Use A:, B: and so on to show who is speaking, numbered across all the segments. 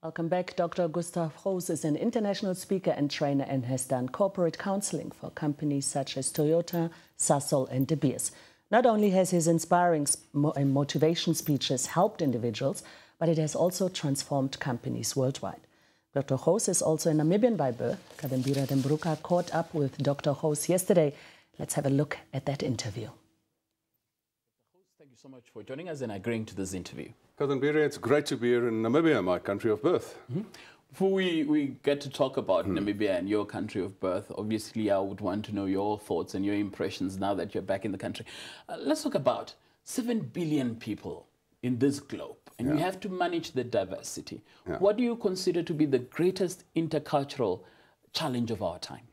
A: Welcome back. Dr. Gustav Gous is an international speaker and trainer and has done corporate counseling for companies such as Toyota, Sasol and De Beers. Not only has his inspiring and motivation speeches helped individuals, but it has also transformed companies worldwide. Dr. Gous is also a Namibian by birth. Kadambira Dembruka caught up with Dr. Gous yesterday. Let's have a look at that interview.
B: Thank you so much for joining us and agreeing to this interview.
C: Kadambira, it's great to be here in Namibia, my country of birth.
B: Before we get to talk about Namibia and your country of birth, obviously I would want to know your thoughts and your impressions now that you're back in the country. Let's talk about 7 billion people in this globe, and you have to manage the diversity. What do you consider to be the greatest intercultural challenge of our time?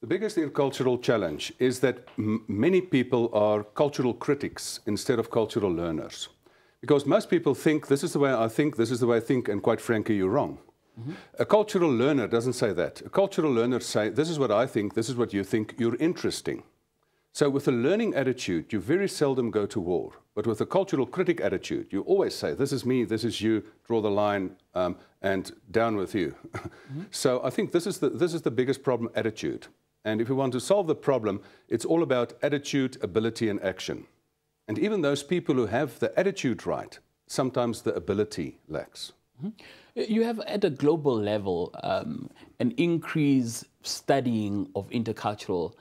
C: The biggest intercultural challenge is that many people are cultural critics instead of cultural learners. Because most people think, this is the way I think, this is the way I think, and quite frankly, you're wrong. A cultural learner doesn't say that. A cultural learner says, this is what I think, this is what you think, you're interesting. So with a learning attitude, you very seldom go to war. But with a cultural critic attitude, you always say, this is me, this is you, draw the line, and down with you. So I think this is the biggest problem, attitude. And if we want to solve the problem, it's all about attitude, ability, and action. And even those people who have the attitude right, sometimes the ability lacks.
B: You have, at a global level, an increased studying of intercultural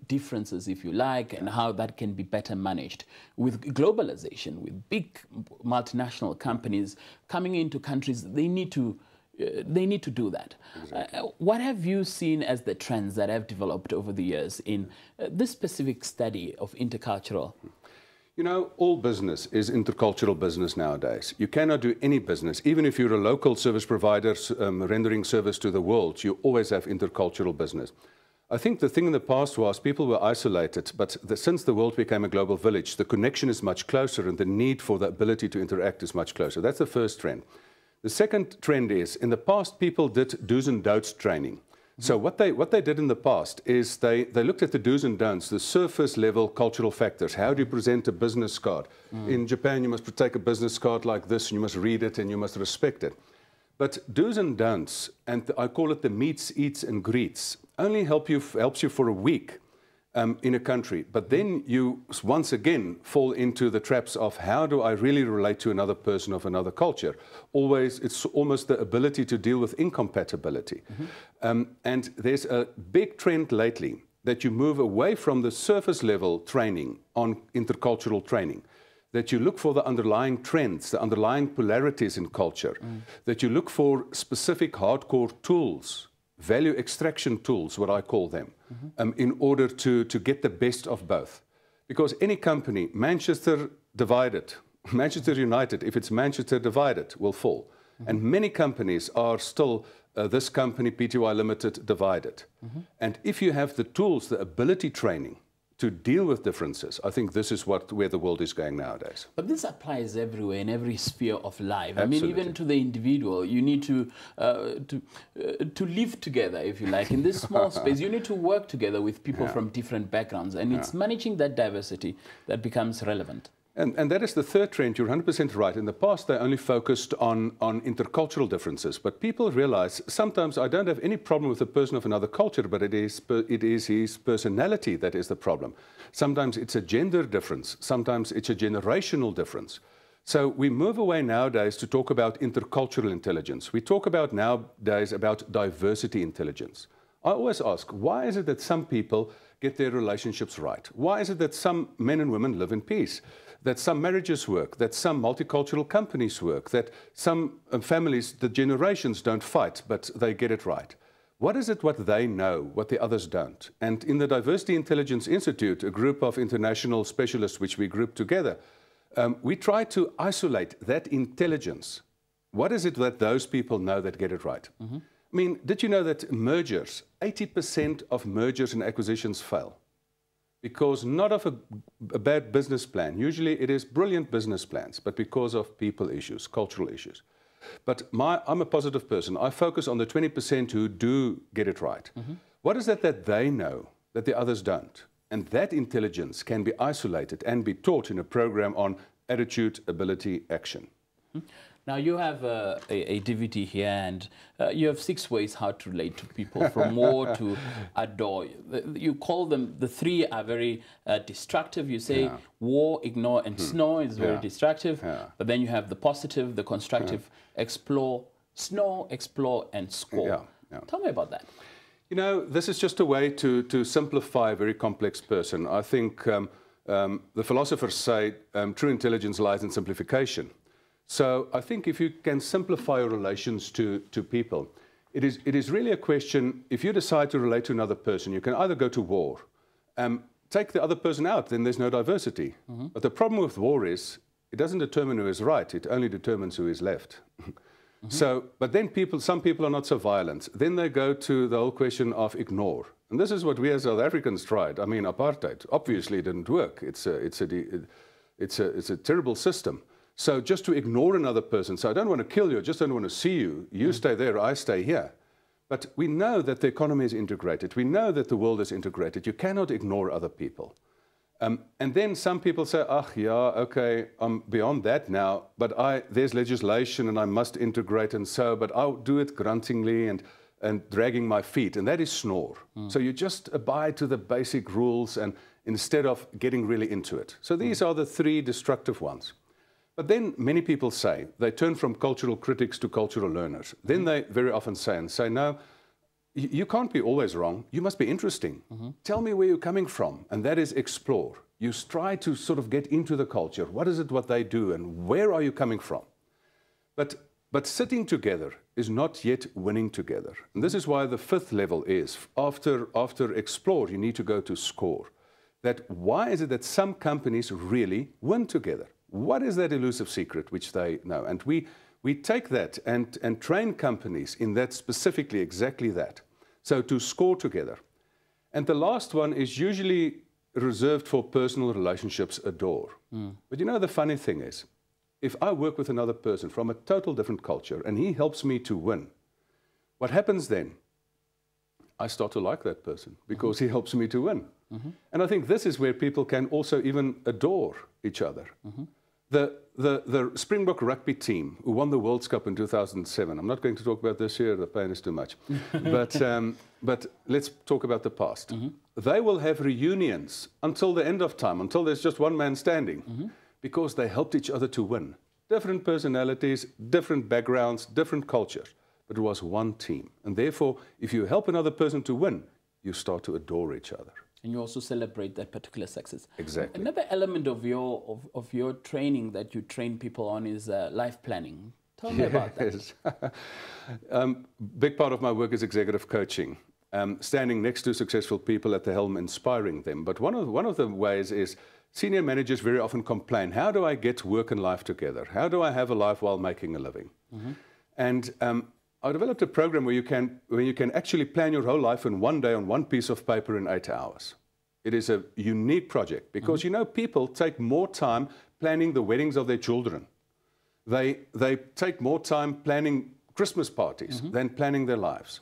B: differences, if you like, and how that can be better managed. With globalization, with big multinational companies coming into countries, they need to do that. Exactly. What have you seen as the trends that have developed over the years in this specific study of intercultural?
C: You know, all business is intercultural business nowadays. You cannot do any business, even if you're a local service provider rendering service to the world, you always have intercultural business. I think the thing in the past was people were isolated, but since the world became a global village, the connection is much closer and the need for the ability to interact is much closer. That's the first trend. The second trend is, in the past, people did do's and don'ts training. So what they did in the past is they looked at the do's and don'ts, the surface level cultural factors. How do you present a business card? In Japan, you must take a business card like this, and you must read it, and you must respect it. But do's and don'ts, and I call it the meets, eats, and greets, only helps you for a week in a country. But then you once again fall into the traps of how do I really relate to another person of another culture? It's almost the ability to deal with incompatibility. And there's a big trend lately that you move away from the surface level training on intercultural training, that you look for the underlying trends, the underlying polarities in culture, that you look for specific hardcore tools, value extraction tools, what I call them, in order to get the best of both. Because any company, Manchester divided, Manchester United, if it's Manchester divided, will fall. And many companies are still this company, PTY Limited, divided. And if you have the tools, the ability training, to deal with differences, I think this is where the world is going nowadays.
B: But this applies everywhere, in every sphere of life.
C: Absolutely.
B: I mean, even to the individual, you need to live together, if you like. In this small space, you need to work together with people from different backgrounds, and it's managing that diversity that becomes relevant.
C: And that is the third trend. You're 100% right. In the past, they only focused on intercultural differences. But people realize sometimes I don't have any problem with a person of another culture, but it is his personality that is the problem. Sometimes it's a gender difference. Sometimes it's a generational difference. So we move away nowadays to talk about intercultural intelligence. We talk about nowadays about diversity intelligence. I always ask, why is it that some people get their relationships right? Why is it that some men and women live in peace? That some marriages work, that some multicultural companies work, that some families, the generations don't fight, but they get it right. What is it what they know, what the others don't? And in the Diversity Intelligence Institute, a group of international specialists which we grouped together, we try to isolate that intelligence. What is it that those people know that get it right? I mean, did you know that mergers, 80% of mergers and acquisitions fail? Because not of a bad business plan. Usually it is brilliant business plans, but because of people issues, cultural issues. But I'm a positive person. I focus on the 20% who do get it right. What is it that they know that the others don't? And that intelligence can be isolated and be taught in a program on attitude, ability, action.
B: Now you have a DVD here, and you have 6 ways how to relate to people, from war to adore. You call them, the 3 are very destructive. You say war, ignore, and snore is very destructive. But then you have the positive, the constructive, explore, snore, explore, and score. Tell me about that.
C: You know, this is just a way to simplify a very complex person. I think the philosophers say true intelligence lies in simplification. So I think if you can simplify your relations to people, it is really a question, if you decide to relate to another person, you can either go to war, take the other person out, then there's no diversity. But the problem with war is, it doesn't determine who is right, it only determines who is left. So, but then some people are not so violent. Then they go to the whole question of ignore. And this is what we as South Africans tried. I mean, apartheid obviously didn't work. It's a terrible system. So just to ignore another person, so I don't want to kill you, I just don't want to see you. You stay there, I stay here. But we know that the economy is integrated. We know that the world is integrated. You cannot ignore other people. And then some people say, okay, I'm beyond that now, but there's legislation and I must integrate but I'll do it gruntingly and dragging my feet, and that is snore. So you just abide to the basic rules and instead of getting really into it. So these are the 3 destructive ones. But then many people say, they turn from cultural critics to cultural learners. Then they very often say, no, you can't be always wrong. You must be interesting. Tell me where you're coming from. And that is explore. You try to sort of get into the culture. What is it, what they do, and where are you coming from? But sitting together is not yet winning together. And this is why the 5th level is, after explore, you need to go to score. That why is it that some companies really win together? What is that elusive secret which they know? And we take that and train companies in that specifically, exactly that. So to score together. And the last one is usually reserved for personal relationships, adore. But you know, the funny thing is, if I work with another person from a total different culture and he helps me to win, what happens then? I start to like that person because he helps me to win. And I think this is where people can also even adore each other. The Springbok rugby team who won the World Cup in 2007, I'm not going to talk about this year, the pain is too much, but let's talk about the past. They will have reunions until the end of time, until there's just one man standing, because they helped each other to win. Different personalities, different backgrounds, different cultures, but it was one team. And therefore, if you help another person to win, you start to adore each other.
B: And you also celebrate that particular success.
C: Exactly.
B: Another element of your training that you train people on is life planning. Tell me about that.
C: Big part of my work is executive coaching, standing next to successful people at the helm, inspiring them. But one of the ways is senior managers very often complain, how do I get work and life together? How do I have a life while making a living? And I developed a program where you can actually plan your whole life in one day on one piece of paper in 8 hours. It is a unique project because, you know, people take more time planning the weddings of their children. They take more time planning Christmas parties than planning their lives.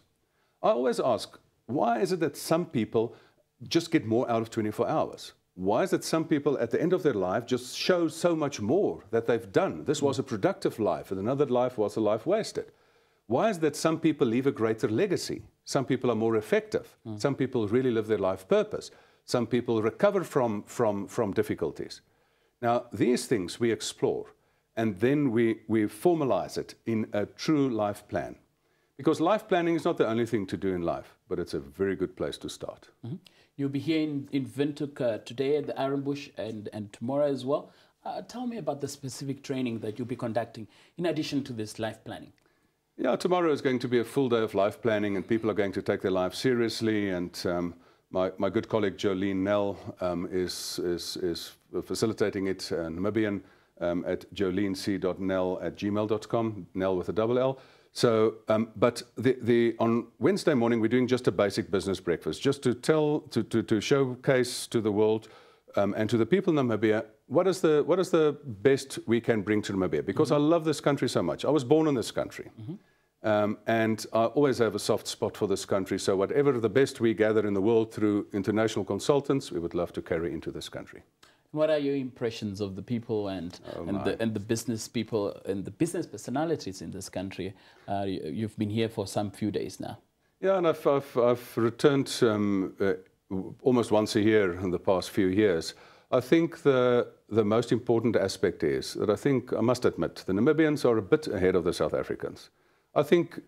C: I always ask, why is it that some people just get more out of 24 hours? Why is it some people at the end of their life just show so much more that they've done? This was a productive life and another life was a life wasted. Why is that some people leave a greater legacy? Some people are more effective. Some people really live their life purpose. Some people recover from difficulties. Now, these things we explore, and then we formalize it in a true life plan. Because life planning is not the only thing to do in life, but it's a very good place to start.
B: You'll be here in Windhoek today at the Iron Bush and tomorrow as well. Tell me about the specific training that you'll be conducting in addition to this life planning.
C: Yeah, tomorrow is going to be a full day of life planning, and people are going to take their life seriously. And my good colleague Jolene Nell is facilitating it, Namibian, at jolenec.nell@gmail.com, Nell with a double L. So, but on Wednesday morning we're doing just a basic business breakfast, just to showcase to the world and to the people in Namibia what is the best we can bring to Namibia, because I love this country so much. I was born in this country. And I always have a soft spot for this country. So whatever the best we gather in the world through international consultants, we would love to carry into this country.
B: What are your impressions of the people and the business people and the business personalities in this country? You've been here for some few days now.
C: Yeah, and I've returned almost once a year in the past few years. I think the most important aspect is that I must admit, the Namibians are a bit ahead of the South Africans. I think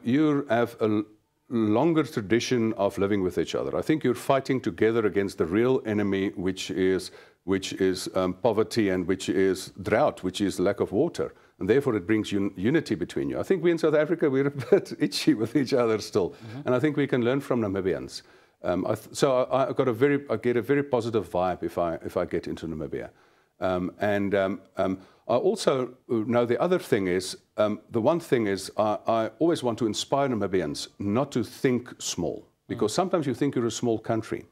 C: you have a longer tradition of living with each other. I think you're fighting together against the real enemy, which is poverty and which is drought, which is lack of water. And therefore it brings unity between you. I think we in South Africa, we're a bit itchy with each other still. And I think we can learn from Namibians. So I get a very positive vibe if I get into Namibia. I also know the other thing is, the one thing is I always want to inspire Namibians not to think small, because sometimes you think you're a small country,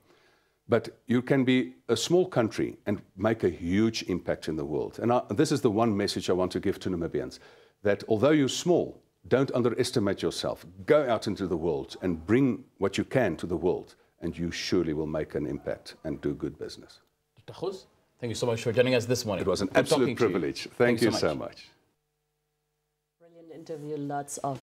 C: but you can be a small country and make a huge impact in the world. And this is the one message I want to give to Namibians, that although you're small, don't underestimate yourself. Go out into the world and bring what you can to the world, and you surely will make an impact and do good business.
B: Dr. Gous, thank you so much for joining us this morning.
C: It was an absolute privilege. Thank you so much.
A: Brilliant interview, lots of